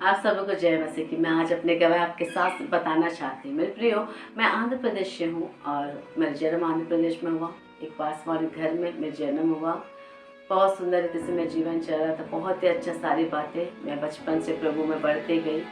आप सबको जय मसीह की। मैं आज अपने गवाह आपके साथ बताना चाहती हूँ। मेरे प्रियो, मैं आंध्र प्रदेश से हूँ और मेरा जन्म आंध्र प्रदेश में हुआ। एक पासवान घर में मेरा जन्म हुआ। बहुत सुंदर रीति से मेरा जीवन चल रहा था, बहुत ही अच्छा। सारी बातें मैं बचपन से प्रभु में बढ़ती गई।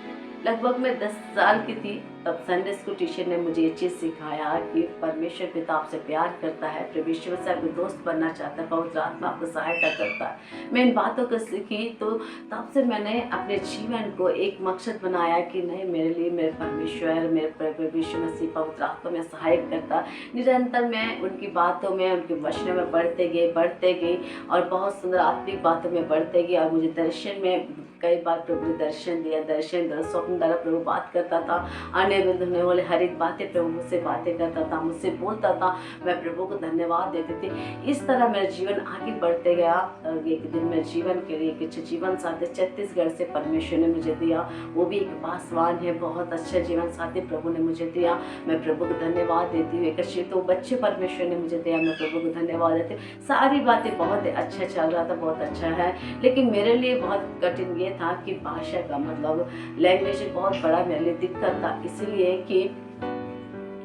लगभग मैं 10 साल की थी तब संडे स्कूल टीचर ने मुझे ये चीज़ सिखाया कि परमेश्वर पिता आपसे प्यार करता है, परमेश्वर से आपको दोस्त बनना चाहता है, पवित्र आत्मा आपको सहायता करता है। मैं इन बातों को सीखी तो तब से मैंने अपने जीवन को एक मकसद बनाया कि नहीं, मेरे लिए मेरे परमेश्वर, मेरे परमेश्वर मसीह पवित्र आत्मा में सहायक करता। निरंतर मैं उनकी बातों में, उनके वचनों में बढ़ते गई और बहुत सुंदर आत्मिक बातों में बढ़ते गई। और मुझे दर्शन में कई बार प्रभु ने दर्शन दिया, स्वप्न द्वारा प्रभु बात करता था। अन्य विरुद्ध होने वाले हर एक बातें प्रभु मुझसे बातें करता था, मुझसे बोलता था। मैं प्रभु को धन्यवाद देती थी। इस तरह मेरा जीवन आगे बढ़ते गया। एक दिन मेरे जीवन के लिए एक जीवन साथी छत्तीसगढ़ से परमेश्वर ने मुझे दिया। वो भी एक पासवान है, बहुत अच्छा जीवन साथी प्रभु ने मुझे दिया। मैं प्रभु को धन्यवाद देती हूँ। एक अच्छे तो बच्चे परमेश्वर ने मुझे दिया, मैं प्रभु को धन्यवाद देती हूँ। सारी बातें बहुत अच्छा चल रहा था, बहुत अच्छा है। लेकिन मेरे लिए बहुत कठिन ये था कि भाषा का मतलब लैंग्वेज बहुत बड़ा मेरे लिए दिक्कत था। इसीलिए कि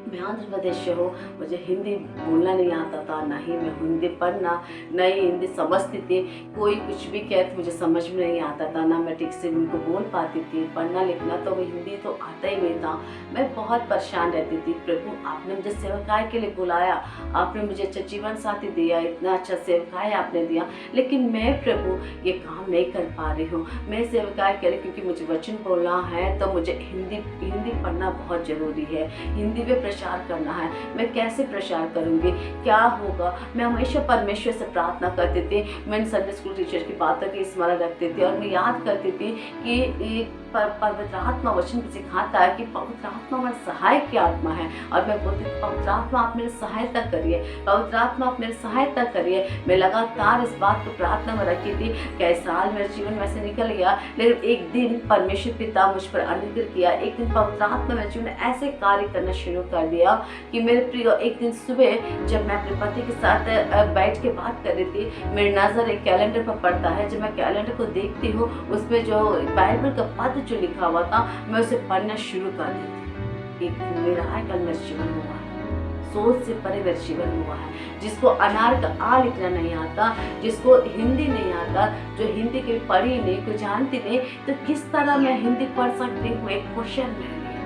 मैं आंध्र प्रदेश से हूँ, मुझे हिंदी बोलना नहीं आता था, ना ही मैं हिंदी पढ़ना, न ही हिंदी समझती थी। कोई कुछ भी कहते मुझे समझ में नहीं आता था, ना मैं ठीक से उनको बोल पाती थी। पढ़ना लिखना तो हिंदी तो आता ही नहीं था। मैं बहुत परेशान रहती थी। प्रभु, आपने मुझे सेवकाई के लिए बुलाया, आपने मुझे अच्छा जीवन साथी दिया, इतना अच्छा सेवकाई आपने दिया, लेकिन मैं प्रभु ये काम नहीं कर पा रही हूँ। मैं सेवकाई के लिए, क्योंकि मुझे वचन बोलना है तो मुझे हिंदी पढ़ना बहुत ज़रूरी है, हिंदी में प्रचार करना है। मैं कैसे प्रचार करूंगी, क्या होगा? मैं हमेशा परमेश्वर से प्रार्थना करती थी। मैं संडे स्कूल टीचर की बातों की स्मरण रखती थी और मैं याद करती थी कि पवित्र आत्मा वचन सिखाता है कि पवित्र आत्मा हमारी सहायक की आत्मा है। और मैं बोलती थी, पवित्र आत्मा आप मेरी सहायता करिए, पवित्र आत्मा आप मेरी सहायता करिए। मैं लगातार इस बात को प्रार्थना में रखी थी। कई साल मेरे जीवन में से निकल गया, लेकिन एक दिन परमेश्वर पिता मुझ पर अनुग्रह किया। एक दिन पवित्र आत्मा मेरे जीवन में ऐसे कार्य करना शुरू कर दिया कि मेरे प्रिय, एक दिन सुबह जब मैं अपने पति के साथ बैठ के बात कर रही थी, मेरी नज़र एक कैलेंडर पर पड़ता है। जब मैं कैलेंडर को देखती हूँ, उसमें जो बाइबल का पद जो लिखा हुआ था, मैं उसे पढ़ना शुरू कर देती। एक मिराकल मेरे जीवन में हुआ है, सोच से परे मेरे जीवन में हुआ है। जिसको अनार का आ लिखना नहीं आता, जिसको हिंदी नहीं आता, जो हिंदी की पढ़ी नहीं, कोई जानती नहीं, तो किस तरह मैं हिंदी पढ़ सकती हूँ? एक क्वेश्चन मेरे लिए,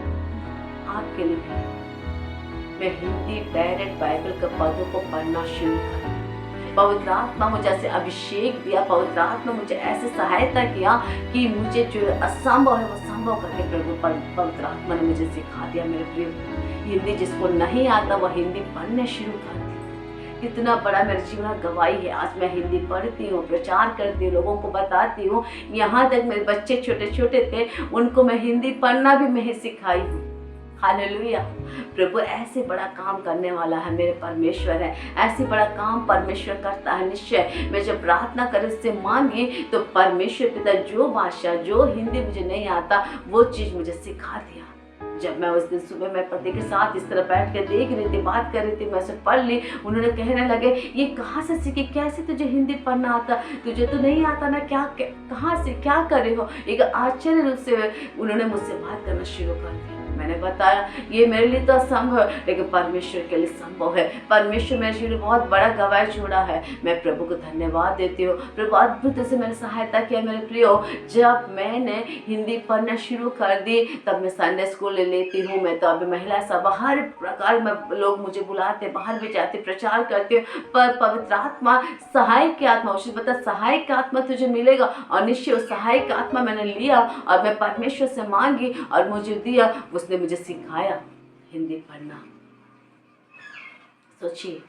आपके लिए भी। मैं हिंदी डायरेक्ट बाइबल के पदों को पढ़ना शुरू कर। पवित्र आत्मा मुझे ऐसे अभिषेक दिया, पवित्र आत्मा मुझे ऐसे सहायता किया कि मुझे जो असंभव है वो संभव करके प्रभु पवित्र आत्मा ने मुझे सिखा दिया। मेरे प्रिय, हिंदी जिसको नहीं आता वह हिंदी पढ़ने शुरू कर दी। कितना बड़ा मेरे जीवन गवाही है। आज मैं हिंदी पढ़ती हूँ, प्रचार करती हूँ, लोगों को बताती हूँ। यहाँ तक मेरे बच्चे छोटे छोटे थे, उनको मैं हिंदी पढ़ना भी मैं ही सिखाई हूँ। हालेलुया। प्रभु ऐसे बड़ा काम करने वाला है, मेरे परमेश्वर है। ऐसे बड़ा काम परमेश्वर करता है। निश्चय मैं जब प्रार्थना कर उससे मांगी तो परमेश्वर पिता जो भाषा, जो हिंदी मुझे नहीं आता, वो चीज़ मुझे सिखा दिया। जब मैं उस दिन सुबह मैं पति के साथ इस तरह बैठ कर देख रही थी, बात कर रही थी, मैं उसे पढ़ ली। उन्होंने कहने लगे, ये कहाँ से सीखी, कैसे तुझे हिंदी पढ़ना आता, तुझे तो नहीं आता ना, क्या कहाँ से, क्या करे हो? एक आश्चर्य रूप से उन्होंने मुझसे बात करना शुरू कर दिया। मैंने बताया, ये मेरे लिए तो असंभव है, लेकिन परमेश्वर के लिए संभव है। परमेश्वर मेरे जीवन में बहुत बड़ा गवाही छोड़ा है। मैं प्रभु को धन्यवाद देती हूँ। प्रभु अद्भुत से मैंने सहायता किया। मेरे प्रियो, जब मैंने हिंदी पढ़ना शुरू कर दी, तब मैं संडे स्कूल ले लेती हूँ। मैं तो अभी महिला सभा, हर प्रकार में लोग मुझे बुलाते, बाहर भी जाते, प्रचार करते हो। पर पवित्र आत्मा, सहायक की आत्मा, उसे बता, सहायक की आत्मा तुझे मिलेगा। और निश्चय उस सहायक की आत्मा मैंने लिया और मैं परमेश्वर से मांगी और मुझे दिया। उसने मुझे सिखाया हिंदी पढ़ना। सोचिए,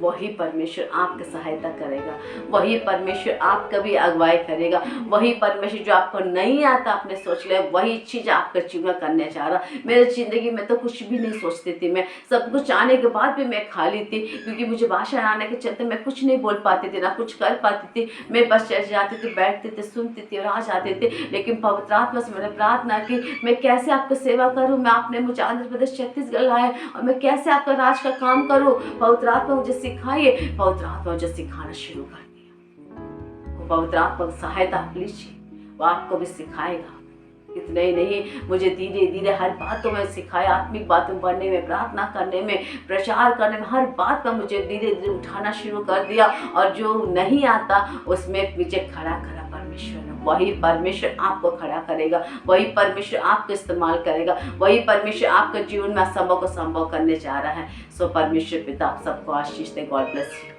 वही परमेश्वर आपकी सहायता करेगा, वही परमेश्वर आपका भी अगुवाई करेगा, वही परमेश्वर जो आपको नहीं आता, आपने सोच लिया वही चीज़ आपका जीवन करने जा रहा। मेरी ज़िंदगी में तो कुछ भी नहीं सोचती थी मैं, सब कुछ आने के बाद भी मैं खाली थी, क्योंकि मुझे भाषा आने के चलते मैं कुछ नहीं बोल पाती थी, ना कुछ कर पाती थी। मैं बस चढ़ जाती थी, बैठती थी, सुनती थी और आ जाती थी। लेकिन पवित्र आत्मा से मैंने प्रार्थना की, मैं कैसे आपकी सेवा करूँ? मैं, आपने मुझे आंध्र प्रदेश छत्तीसगढ़ लाए और मैं कैसे आपका राज का काम करूँ? पवित्र आत्मा मुझे सिखाइए। पवित्र आत्मा मुझे सिखाना शुरू कर दिया। पवित्र आत्मा की सहायता आप लीजिए, वो आपको भी सिखाएगा। इतना ही नहीं, मुझे धीरे धीरे हर बातों में सिखाया, आत्मिक बातों पढ़ने में, प्रार्थना करने में, प्रचार करने में, हर बात का मुझे धीरे धीरे उठाना शुरू कर दिया। और जो नहीं आता उसमें मुझे खड़ा करा परमेश्वर ने। वही परमेश्वर आपको खड़ा करेगा, वही परमेश्वर आपको इस्तेमाल करेगा, वही परमेश्वर आपके जीवन में असंभव को संभव करने जा रहा है। सो परमेश्वर पिता आप सबको आशीष दे। God bless you.